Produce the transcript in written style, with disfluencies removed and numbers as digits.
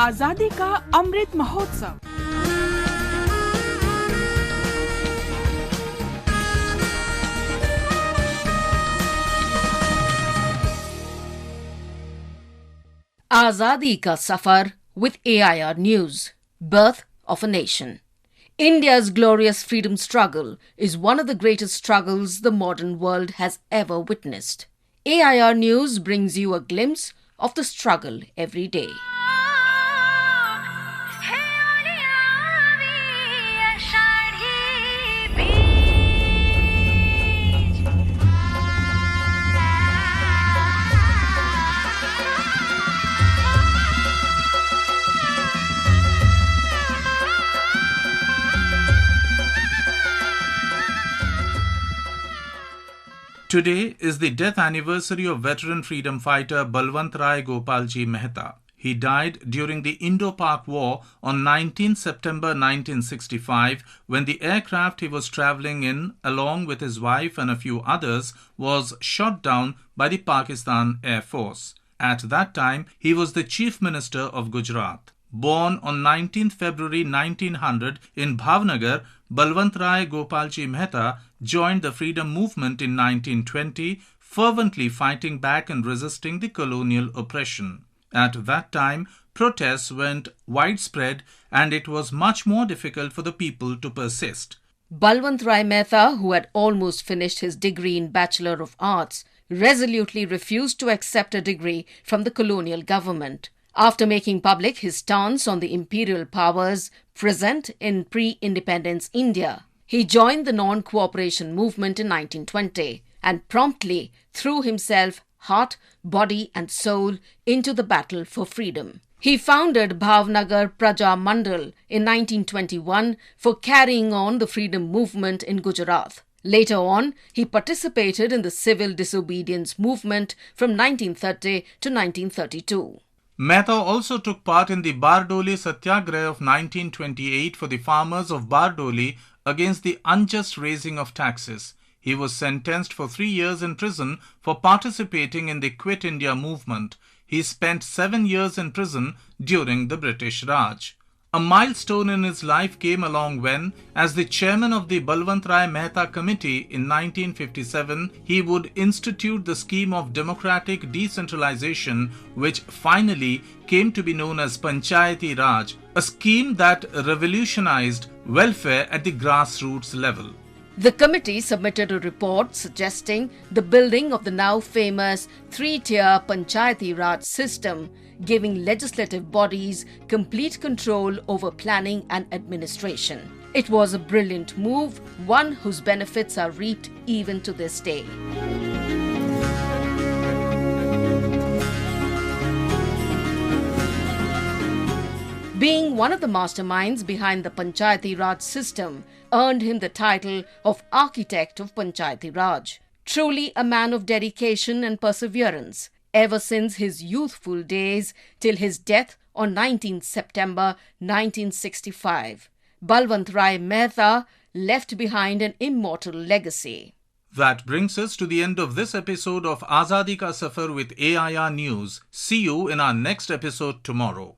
आजादी का Amrit Mahotsav. Azadi ka Safar with AIR News. Birth of a Nation. India's glorious freedom struggle is one of the greatest struggles the modern world has ever witnessed. AIR News brings you a glimpse of the struggle every day. Today is the death anniversary of veteran freedom fighter Balwantrai Gopalji Mehta. He died during the Indo-Pak War on 19 September 1965 when the aircraft he was travelling in, along with his wife and a few others, was shot down by the Pakistan Air Force. At that time, he was the Chief Minister of Gujarat. Born on 19 February 1900 in Bhavnagar, Balwantrai Gopalji Mehta joined the freedom movement in 1920, fervently fighting back and resisting the colonial oppression. At that time, protests went widespread and it was much more difficult for the people to persist. Balwant Rai Mehta, who had almost finished his degree in Bachelor of Arts, resolutely refused to accept a degree from the colonial government. After making public his stance on the imperial powers present in pre-independence India, he joined the non-cooperation movement in 1920 and promptly threw himself heart, body and soul into the battle for freedom. He founded Bhavnagar Praja Mandal in 1921 for carrying on the freedom movement in Gujarat. Later on, he participated in the Civil Disobedience Movement from 1930 to 1932. Mehta also took part in the Bardoli Satyagraha of 1928 for the farmers of Bardoli against the unjust raising of taxes. He was sentenced for 3 years in prison for participating in the Quit India movement. He spent 7 years in prison during the British Raj. A milestone in his life came along when, as the chairman of the Balwant Rai Mehta Committee in 1957, he would institute the scheme of democratic decentralization, which finally came to be known as Panchayati Raj, a scheme that revolutionized welfare at the grassroots level. The committee submitted a report suggesting the building of the now famous three-tier Panchayati Raj system, giving legislative bodies complete control over planning and administration. It was a brilliant move, one whose benefits are reaped even to this day. Being one of the masterminds behind the Panchayati Raj system earned him the title of Architect of Panchayati Raj. Truly a man of dedication and perseverance, ever since his youthful days till his death on 19 September 1965. Balwant Rai Mehta left behind an immortal legacy. That brings us to the end of this episode of Azadi Ka Safar with AIR News. See you in our next episode tomorrow.